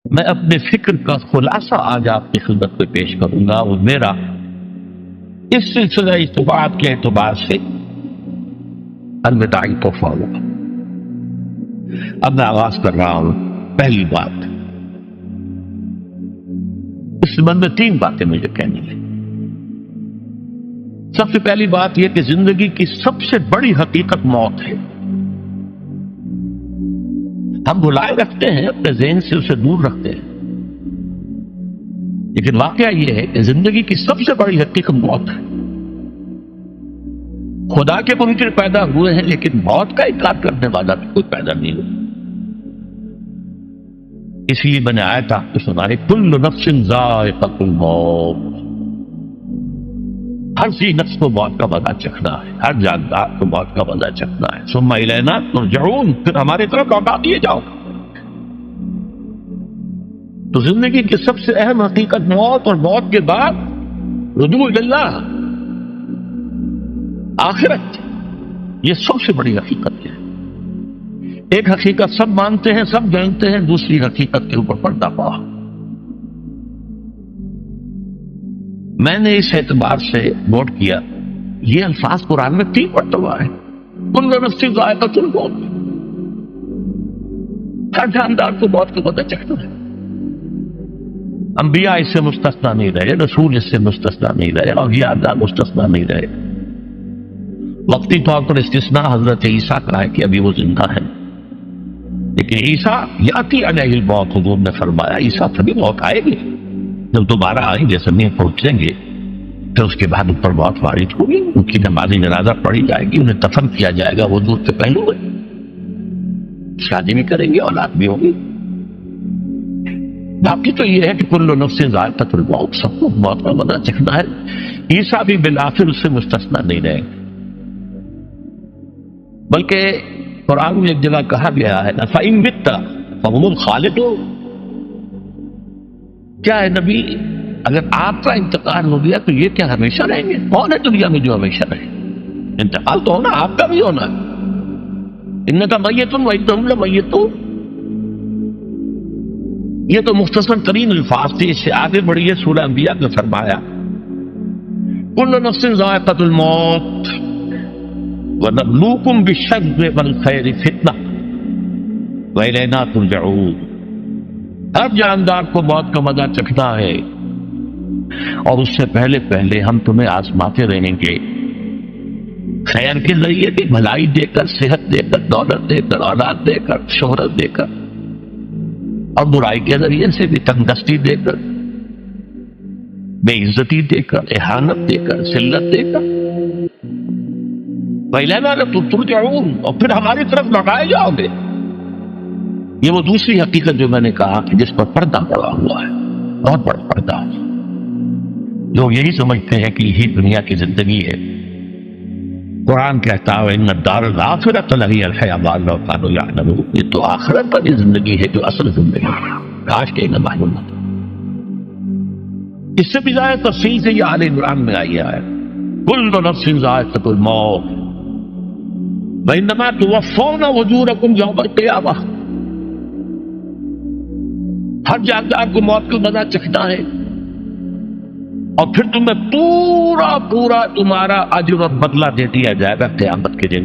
میں اپنے فکر کا خلاصہ آج آپ کی خدمت میں پیش کروں گا، وہ میرا اس سلسلہ اجتماعات کے اعتبار سے الوداعی تحفہ ہوگا۔ اب میں آغاز کر رہا ہوں۔ پہلی بات، اس سبب میں 3 باتیں مجھے کہنی ہیں۔ سب سے پہلی بات یہ کہ زندگی کی سب سے بڑی حقیقت موت ہے۔ ہم بلائے رکھتے ہیں، اپنے ذہن سے اسے دور رکھتے ہیں، لیکن واقعہ یہ ہے کہ زندگی کی سب سے بڑی حقیقت موت ہے۔ خدا کے منکر پیدا ہوئے ہیں، لیکن موت کا انکار کرنے والا بھی کوئی پیدا نہیں ہوا۔ اس لیے میں نے آیت آپ کو سنائی، کل نفس ذائقۃ الموت، ہر سی نفس کو موت کا مزہ چکھنا ہے، ہر جاندار کو موت کا مزہ چکھنا ہے۔ ثم الینا ترجعون، پھر ہماری طرف لوٹا دیے جاؤ۔ تو زندگی کی سب سے اہم حقیقت موت، اور موت کے بعد رجوع اللہ، آخرت، یہ سب سے بڑی حقیقت ہے۔ ایک حقیقت سب مانتے ہیں، سب جانتے ہیں، دوسری حقیقت کے اوپر پردہ پڑا۔ میں نے اس اعتبار سے نوٹ کیا، یہ الفاظ قرآن میں 3 مرتبہ ہے، کل نفس ذائقۃ الموت، ہر جاندار کو موت کا مزہ چکھنا ہے۔ انبیاء اس سے مستثنا نہیں رہے، رسول اس سے مستثنا نہیں رہے، اولیاء اللہ مستثنا نہیں رہے۔ وقتی طور پر استثناء حضرت عیسیٰ کا ہے کہ ابھی وہ زندہ ہے، لیکن عیسیٰ یاتی علیہ الموت، حضور نے فرمایا عیسیٰ تبھی موت آئے گی جب دوبارہ آئیں گے، زمین پہنچیں گے، پھر اس کے بعد اوپر موت وارد ہوگی، ان کی نماز جنازہ پڑھی جائے گی، انہیں دفن کیا جائے گا وضو سے پہلے، شادی بھی کریں گے، اولاد بھی ہوگی۔ باقی تو یہ ہے کہ کل نفس ذائقۃ الموت، سب کو موت کا مزہ چکھنا ہے۔ عیسیٰ بھی بالآخر اس سے مستثنا نہیں رہے، بلکہ قرآن میں ایک جگہ کہا گیا ہے فَإِن مِتَّ فَهُمُ الْخَالِدُونَ، کیا ہے نبی، اگر آپ کا انتقال ہو گیا تو یہ کیا ہمیشہ رہیں گے؟ کون ہے دنیا میں جو ہمیشہ رہے؟ انتقال تو ہونا، آپ کا بھی ہونا ہے۔ اِنَّكَ مَيِّتٌ وَإِنَّهُمْ لَمَيِّتُونَ، یہ تو مختصر ترین الفاظ تھے۔ اس سے آگے بڑھیے، سورہ انبیاء میں فرمایا كُلُّ نَفْسٍ ذَائِقَةُ الْمَوْتِ وَنَبْلُوكُمْ بِالشَّرِّ وَالْخَيْرِ فِتْنَةً وَإِلَيْنَا تُرْجَعُونَ، ہر جاندار کو موت کا مزہ چکھنا ہے، اور اس سے پہلے پہلے ہم تمہیں آزماتے رہیں گے، خیر کے ذریعے بھی، بھلائی دے کر، صحت دے کر، دولت دے کر، اولاد دے کر، شہرت دے کر، اور برائی کے ذریعے سے بھی، تنگدستی دے کر، بے عزتی دے کر، اہانت دے کر، ذلت دے کر، وَإِلَيْنَا تُرْجَعُونَ، اور پھر ہماری طرف لوٹائے جاؤ گے۔ یہ وہ دوسری حقیقت جو میں نے کہا کہ جس پر پردہ پڑا ہوا ہے، بہت بڑا پردہ۔ لوگ یہی سمجھتے ہیں کہ یہی دنیا کی زندگی ہے۔ قرآن کہتا ہے ان الدار الآخرۃ لہی الحیوان لو کانوا یعلمون، یہ تو آخرت پر یہ زندگی ہے جو اصل زندگی ہے، کاش کہ انہیں معلوم نہ تھا۔ اس سے بھی زیادہ تفصیل سے یہ آل عمران میں آئی ہے، کل نفس ذائقۃ الموت وانما توفون اجورکم یوم القیامہ، ہر جاندار کو موت کا مزہ چکھنا ہے، اور پھر تمہیں پورا تمہارا اجر اور بدلہ دے دیا جائے گا قیامت کے دن۔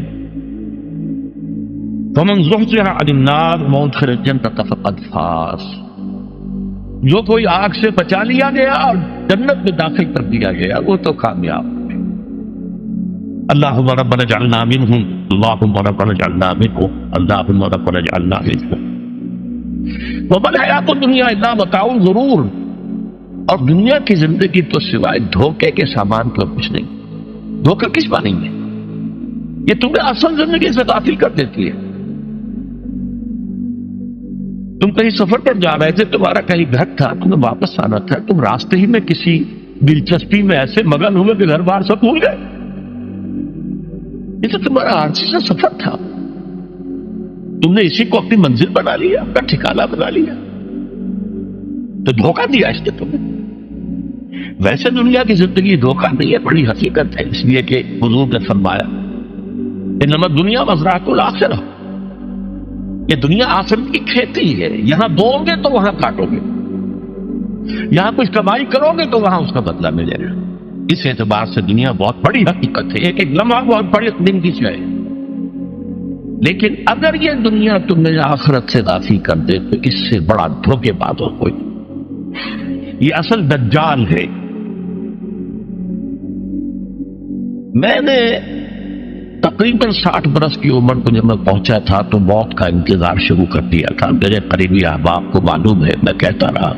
فمن زحزح عن النار وادخل الجنة فقد فاز، جو کوئی آگ سے بچا لیا گیا اور جنت میں داخل کر دیا گیا وہ تو کامیاب۔ اللہم ربنا اجعلنا منہم، اللہم ربنا اجعلنا منہم، اللہم ربنا اجعلنا منہم۔ وما الحیات الدنیا الا متاع الغرور، اور دنیا کی زندگی تو سوائے دھوکے کے سامان کا کچھ نہیں۔ دھوکہ کس معنی میں؟ یہ تمہیں اصل زندگی سے غافل کر دیتی ہے۔ تم کہیں سفر پر جا رہے تھے، تمہارا کہیں گھر تھا، تمہیں واپس آنا تھا، تم راستے ہی میں کسی دلچسپی میں ایسے مگن ہوئے کہ گھر بار سب بھول گئے۔ یہ تو تمہارا عارضی سا سفر تھا، تم نے اسی کو اپنی منزل بنا لیا، اپنا ٹھکانہ بنا لیا، تو دھوکہ دیا اس نے تمہیں۔ ویسے دنیا کی زندگی دھوکہ نہیں ہے، بڑی حقیقت ہے، اس لیے کہ حضور نے فرمایا انما الدنیا مزرعۃ الآخرہ، یہ دنیا آخرت کی کھیتی ہے، یہاں بو گے تو وہاں کاٹو گے، یہاں کچھ کمائی کرو گے تو وہاں اس کا بدلہ ملے گا۔ اس اعتبار سے دنیا بہت بڑی حقیقت ہے، ایک ایک لمحہ بہت بڑی دن کی ہے۔ لیکن اگر یہ دنیا تمہیں آخرت سے غافل کر دے تو اس سے بڑا دھوکے باز ہو کوئی۔ یہ اصل دجال ہے۔ میں نے تقریباً 60 برس کی عمر کو جب میں پہنچا تھا تو موت کا انتظار شروع کر دیا تھا۔ میرے قریبی احباب کو معلوم ہے، میں کہتا رہا،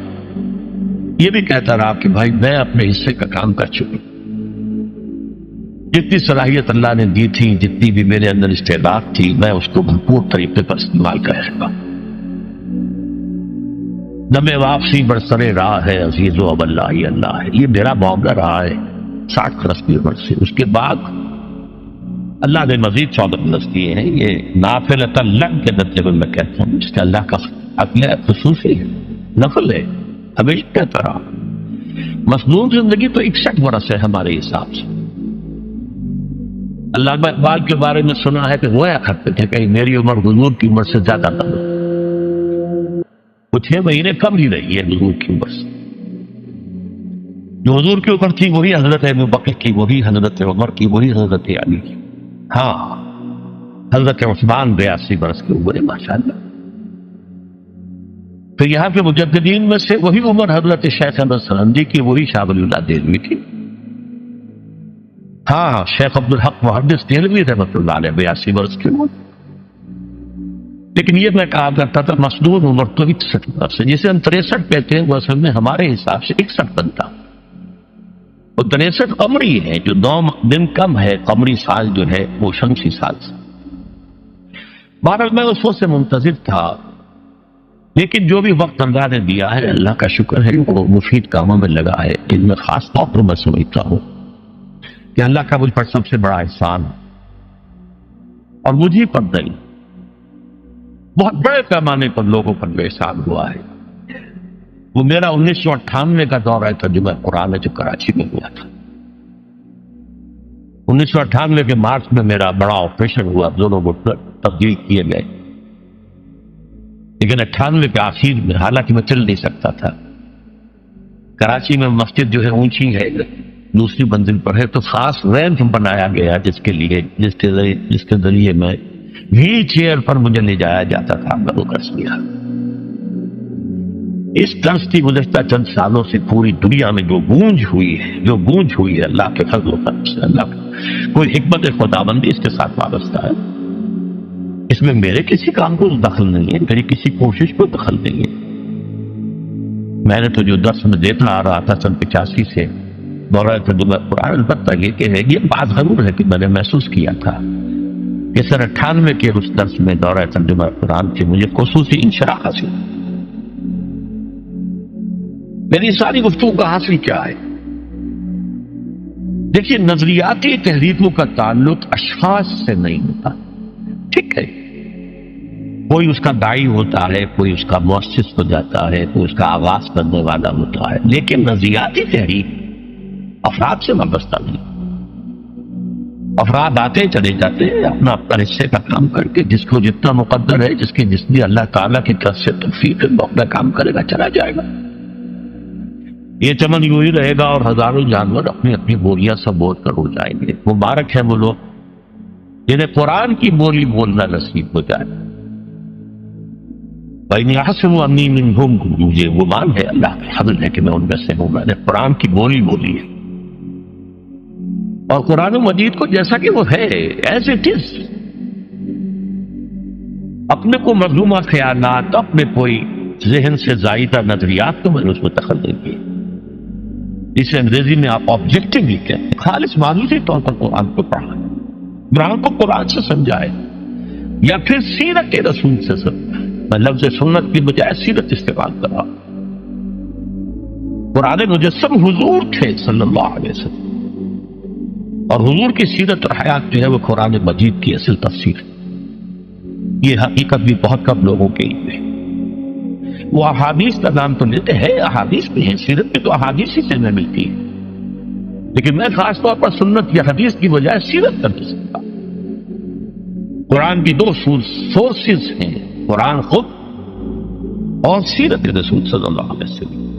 یہ بھی کہتا رہا کہ بھائی میں اپنے حصے کا کام کر چکا، جتنی صلاحیت اللہ نے دی تھی، جتنی بھی میرے اندر استعداد تھی، میں اس کو بھرپور طریقے پر استعمال کرے گا۔ دم واپسی برسرے راہ ہے عزیز و اب اللہ ہی اللہ ہے، یہ میرا معاملہ رہا ہے 60 برس کی عمر سے۔ اس کے بعد اللہ نے مزید 14 برس دیے ہیں، یہ نافلۃ لن کے درجے میں کہتا ہوں، اس کا اللہ کا عقل خصوصی ہے، نفل ہے۔ ہمیشہ کہتا رہا مصنون زندگی تو 61 برس ہے ہمارے حساب سے۔ علامہ اقبال کے بارے میں سنا ہے کہ رویا کرتے تھے کہ میری عمر حضور کی عمر سے زیادہ کم ہے، وہ 6 مہینے کم ہی رہی ہے حضور کی عمر سے۔ جو حضور کی عمر تھی وہی حضرت ابوبکر کی، وہی حضرت عمر کی، وہی حضرت علی کی۔ ہاں، حضرت عثمان 82 برس کی عمر ہے ماشاءاللہ۔ تو یہاں کے مجددین میں سے وہی عمر حضرت شیخ احمد سرندی کی، وہی شاہ ولی اللہ دہلوی کی۔ ہاں، شیخ عبدالحق محدث دہلوی رحمۃ اللہ علیہ 82 برس کی عمر۔ لیکن یہ میں کہا کرتا تھا مصنون عمر تو 61 برس ہے، جسے ہم 63 کہتے ہیں وہ اصل میں ہمارے حساب سے 61 بنتا۔ وہ 63 قمری ہے، جو 9 دن کم ہے قمری سال جو ہے وہ شمسی سال سے۔ بہرحال میں اس وقت سے منتظر تھا، لیکن جو بھی وقت اللہ نے دیا ہے اللہ کا شکر ہے، وہ مفید کاموں میں لگا ہے۔ ان میں خاص طور پر میں سمجھتا ہوں کہ اللہ کا مجھ پر سب سے بڑا احسان، اور مجھے پر نہیں، بہت بڑے پیمانے پر لوگوں پر جو احسان ہوا ہے، وہ میرا 1998 کا دورہ ترجمہ قرآن ہے جو کراچی میں ہوا تھا۔ 1998 کے مارچ میں میرا بڑا آپریشن ہوا، دونوں گھٹنے تبدیل کیے گئے، لیکن 98 کے آخر میں، حالانکہ میں چل نہیں سکتا تھا، کراچی میں مسجد جو ہے اونچی ہے، دوسری منزل پر ہے، تو خاص ریمپ بنایا گیا جس کے ذریعے میں ویل چیئر پر مجھے لے جایا جاتا تھا۔ میں وہ کر گیا۔ اس طرز کی گزشتہ چند سالوں سے پوری دنیا میں جو گونج ہوئی ہے اللہ کے فضل و کرم سے، اللہ کا کوئی حکمت خداوندی اس کے ساتھ وابستہ ہے۔ اس میں میرے کسی کام کو دخل نہیں ہے، میری کسی کوشش کو دخل نہیں ہے۔ میں نے تو جو درس میں دیتا آ رہا تھا سن 85 سے دورہ ترجمہ قرآن، البتہ یہ کہ ہے، یہ بات ضرور ہے کہ میں نے محسوس کیا تھا کہ سن 98 کے اس درس میں دورہ ترجمہ قرآن سے مجھے خصوصی انشراح حاصل۔ میری ساری گفتگو کا حاصل کیا ہے؟ دیکھیے، نظریاتی تحریکوں کا تعلق اشخاص سے نہیں ہوتا، ٹھیک ہے، کوئی اس کا داعی ہوتا ہے، کوئی اس کا مؤسس ہو جاتا ہے، کوئی اس کا آغاز کرنے والا ہوتا ہے، لیکن نظریاتی تحریک افراد سے وابستہ نہیں۔ افراد آتے چلے جاتے ہیں اپنا حصے کا کام کر کے، جس کو جتنا مقدر ہے، جس کی جتنی اللہ تعالیٰ کی طرف سے توفیق ہے، وہ اپنا کام کرے گا، چلا جائے گا۔ یہ چمن یوں ہی رہے گا اور ہزاروں جانور اپنی اپنی بولیاں سب بول کر اڑ جائیں گے۔ مبارک ہے وہ لوگ جنہیں قرآن کی بولی بولنا نصیب ہو جائے۔ بَإِنْ يَحْسَبُ أَنِّي مِنْهُمْ، مجھے گمان ہے، اللہ کا فضل ہے کہ میں ان میں سے ہوں، میں نے قرآن کی بولی بولی ہے، اور قرآن مجید کو جیسا کہ وہ ہے ایز اٹ از، اپنے کو مظلومہ خیالات، اپنے کوئی ذہن سے زائدہ نظریات کو میں نے اس میں دخل نہیں کی، جسے انگریزی میں آپ آبجیکٹیولی کہتے ہیں، خالص معلومی طور پر قرآن کو پڑھا، قرآن کو قرآن سے سمجھائے، یا پھر سیرت رسول سے سمجھائے۔ میں لفظ سنت کی بجائے سیرت استعمال کر رہا ہوں۔ قرآن مجسم حضور تھے صلی اللہ علیہ وسلم، اور حضور کی سیرت اور حیات جو ہے وہ قرآن مجید کی اصل تفسیر ہے۔ یہ حقیقت بھی بہت کم لوگوں کے لیے ہے۔ وہ احادیث کا نام تو لیتے ہیں، احادیث بھی ہیں، سیرت میں تو احادیث ہی سے میں ملتی ہے، لیکن میں خاص طور پر سنت یا حدیث کی بجائے سیرت کر سکتا۔ قرآن کی 2 سورسز ہیں، قرآن خود اور سیرت رسول صلی اللہ علیہ وسلم.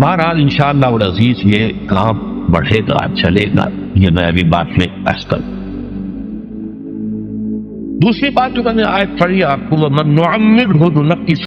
بہرحال انشاءاللہ العزیز یہ کام بڑھے گا، چلے گا، یہ میں ابھی بات میں عرض کروں. دوسری بات جو میں نے آیت پڑھی آپ کو، وَمَن نُعَمِّرْهُ نُنَقِّصْ